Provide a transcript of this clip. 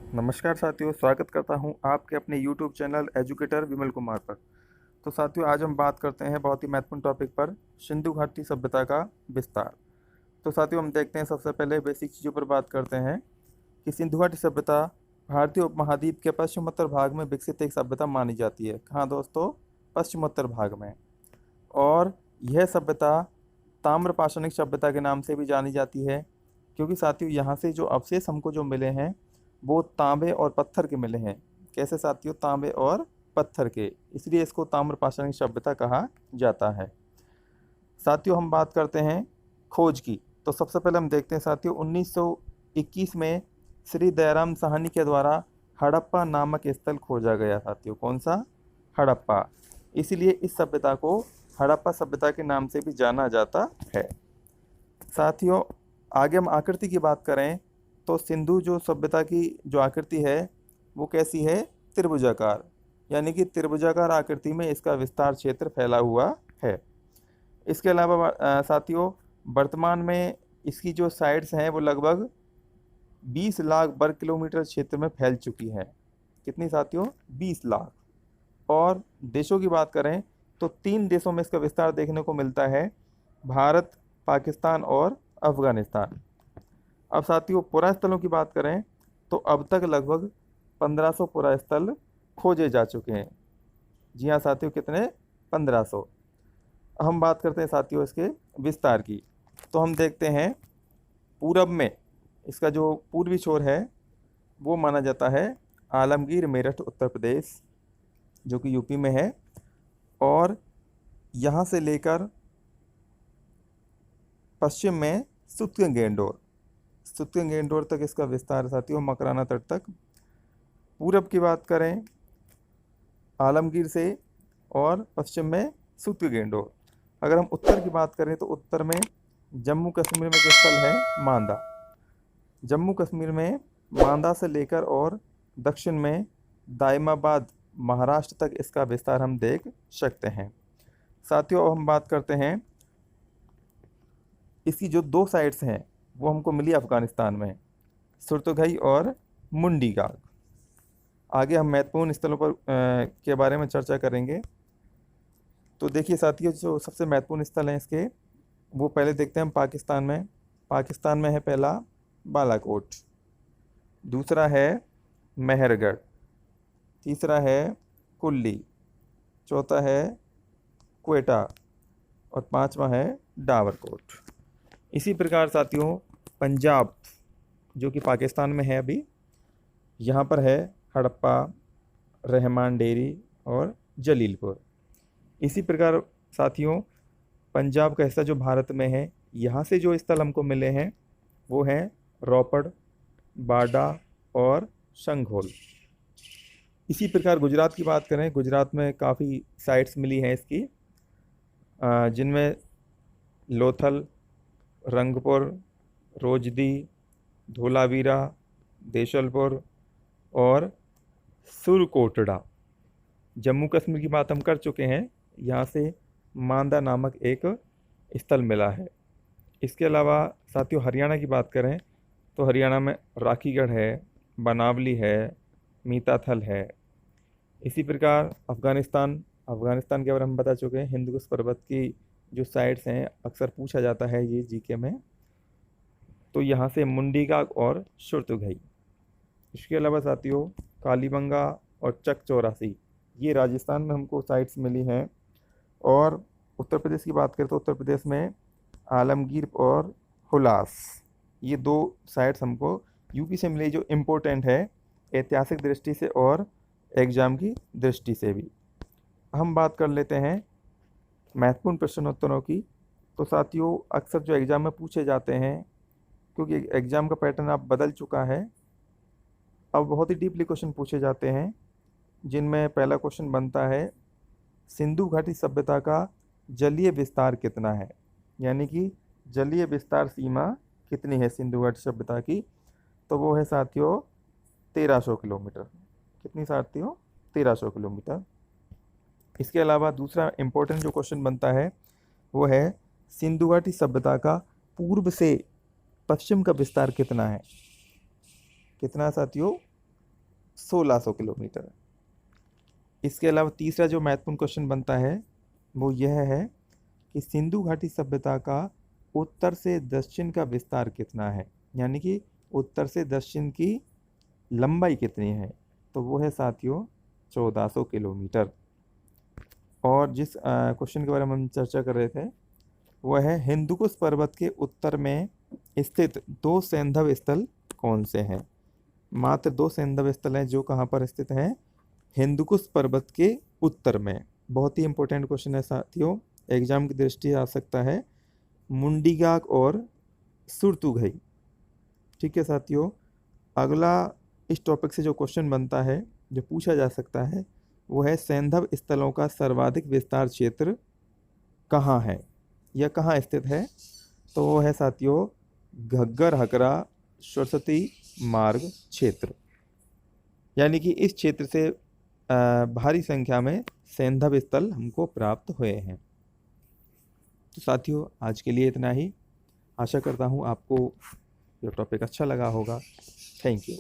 नमस्कार साथियों, स्वागत करता हूं आपके अपने YouTube channel educator Vimal Kumar पर। तो साथियों, आज हम बात करते हैं बहुत ही महत्वपूर्ण टॉपिक पर, सिंधु घाटी सभ्यता का विस्तार। तो साथियों, हम देखते हैं, सबसे पहले बेसिक चीज़ों पर बात करते हैं कि सिंधु घाटी सभ्यता भारतीय उपमहाद्वीप के पश्चिमोत्तर भाग में विकसित एक सभ्यता मानी जाती है। कहाँ दोस्तों? पश्चिमोत्तर भाग में। और यह सभ्यता ताम्र पाषाणिक सभ्यता के नाम से भी जानी जाती है, क्योंकि साथियों यहाँ से जो अवशेष हमको जो मिले हैं वो तांबे और पत्थर के मिले हैं। कैसे साथियों? तांबे और पत्थर के, इसलिए इसको ताम्र पाषाणिक सभ्यता कहा जाता है। साथियों, हम बात करते हैं खोज की। तो सबसे पहले हम देखते हैं साथियों, 1921 में श्री दयाराम साहनी के द्वारा हड़प्पा नामक स्थल खोजा गया। साथियों, कौन सा? हड़प्पा। इसीलिए इस सभ्यता को हड़प्पा सभ्यता के नाम से भी जाना जाता है। साथियों, आगे हम आकृति की बात करें तो सिंधु जो सभ्यता की जो आकृति है वो कैसी है? त्रिभुजाकार, यानी कि त्रिभुजाकार आकृति में इसका विस्तार क्षेत्र फैला हुआ है। इसके अलावा साथियों, वर्तमान में इसकी जो साइड्स हैं वो लगभग 20 लाख वर्ग किलोमीटर क्षेत्र में फैल चुकी हैं। कितनी साथियों? 20 लाख। और देशों की बात करें तो 3 देशों में इसका विस्तार देखने को मिलता है, भारत, पाकिस्तान और अफगानिस्तान। अब साथियों, पुरा स्थलों की बात करें तो अब तक लगभग 1500 पुरा स्थल खोजे जा चुके हैं। जी हाँ साथियों, कितने? 1500। हम बात करते हैं साथियों इसके विस्तार की। तो हम देखते हैं पूरब में इसका जो पूर्वी छोर है वो माना जाता है आलमगीर, मेरठ, उत्तर प्रदेश, जो कि यूपी में है। और यहाँ से लेकर पश्चिम में सुत्केंगेंडोर तक इसका विस्तार है साथियों, मकराना तट तक। पूरब की बात करें आलमगीर से, और पश्चिम में सुत्केंगेंडोर। अगर हम उत्तर की बात करें तो उत्तर में जम्मू कश्मीर में एक स्थल है मांदा। जम्मू कश्मीर में मांदा से लेकर और दक्षिण में दाइमाबाद, महाराष्ट्र तक इसका विस्तार हम देख सकते हैं। साथियों, अब हम बात करते हैं इसकी जो 2 साइड्स हैं वो हमको मिली अफगानिस्तान में, सुरतुघई और मुंडीगाग। आगे हम महत्वपूर्ण स्थलों पर के बारे में चर्चा करेंगे। तो देखिए साथियों, जो सबसे महत्वपूर्ण स्थल हैं इसके, वो पहले देखते हैं हम पाकिस्तान में। पाकिस्तान में है पहला बालाकोट, दूसरा है मेहरगढ़, तीसरा है कुल्ली, चौथा है क्वेटा और पांचवा है डावरकोट। इसी प्रकार साथियों, पंजाब जो कि पाकिस्तान में है अभी, यहाँ पर है हड़प्पा, रहमान डेरी और जलीलपुर। इसी प्रकार साथियों, पंजाब का हिस्सा जो भारत में है, यहाँ से जो स्थल हमको मिले हैं वो हैं रोपड़, बाडा और शंघोल। इसी प्रकार गुजरात की बात करें, गुजरात में काफ़ी साइट्स मिली हैं इसकी, जिनमें लोथल, रंगपुर, रोजदी, धोलावीरा, देशलपुर और सुरकोटड़ा। जम्मू कश्मीर की बात हम कर चुके हैं, यहाँ से मांदा नामक एक स्थल मिला है। इसके अलावा साथियों, हरियाणा की बात करें तो हरियाणा में राखीगढ़ है, बनावली है, मीताथल है। इसी प्रकार अफगानिस्तान के बारे में हम बता चुके हैं। हिंदुकुश पर्वत की जो साइट्स हैं अक्सर पूछा जाता है ये जीके में, तो यहाँ से मुंडीगाग और सुरतुघई। इसके अलावा साथियों, कालीबंगा और चक चौरासी, ये राजस्थान में हमको साइट्स मिली हैं। और उत्तर प्रदेश की बात करें तो उत्तर प्रदेश में आलमगीर और हुलास, ये 2 साइट्स हमको यूपी से मिली, जो इम्पोर्टेंट है ऐतिहासिक दृष्टि से और एग्जाम की दृष्टि से भी। हम बात कर लेते हैं महत्वपूर्ण प्रश्नोत्तरों की। तो साथियों, अक्सर जो एग्ज़ाम में पूछे जाते हैं, क्योंकि एग्ज़ाम का पैटर्न अब बदल चुका है, अब बहुत ही डीपली क्वेश्चन पूछे जाते हैं, जिनमें पहला क्वेश्चन बनता है सिंधु घाटी सभ्यता का जलीय विस्तार कितना है, यानी कि जलीय विस्तार सीमा कितनी है सिंधु घाटी सभ्यता की। तो वो है साथियों 1300 किलोमीटर। कितनी साथियों? 1300 किलोमीटर। इसके अलावा दूसरा इम्पोर्टेंट जो क्वेश्चन बनता है वो है सिंधु घाटी सभ्यता का पूर्व से पश्चिम का विस्तार कितना है। कितना साथियों? 1600 किलोमीटर। इसके अलावा तीसरा जो महत्वपूर्ण क्वेश्चन बनता है वो यह है कि सिंधु घाटी सभ्यता का उत्तर से दक्षिण का विस्तार कितना है, यानी कि उत्तर से दक्षिण की लंबाई कितनी है, तो वो है साथियों 1400 किलोमीटर। और जिस क्वेश्चन के बारे में हम चर्चा कर रहे थे वह है हिंदुकुश पर्वत के उत्तर में स्थित 2 सैंधव स्थल कौन से हैं। मात्र 2 सैंधव स्थल हैं जो कहाँ पर स्थित हैं, हिंदुकुश पर्वत के उत्तर में। बहुत ही इंपॉर्टेंट क्वेश्चन है साथियों, एग्जाम की दृष्टि से आ सकता है। मुंडीगाग और सुरतुघई। ठीक है साथियों, अगला इस टॉपिक से जो क्वेश्चन बनता है, जो पूछा जा सकता है, वो है सैंधव स्थलों का सर्वाधिक विस्तार क्षेत्र कहाँ है या कहाँ स्थित है, तो वो है साथियों घग्गर हकरा सरस्वती मार्ग क्षेत्र। यानी कि इस क्षेत्र से भारी संख्या में सैंधव स्थल हमको प्राप्त हुए हैं। तो साथियों आज के लिए इतना ही। आशा करता हूँ आपको यह टॉपिक अच्छा लगा होगा। Thank you.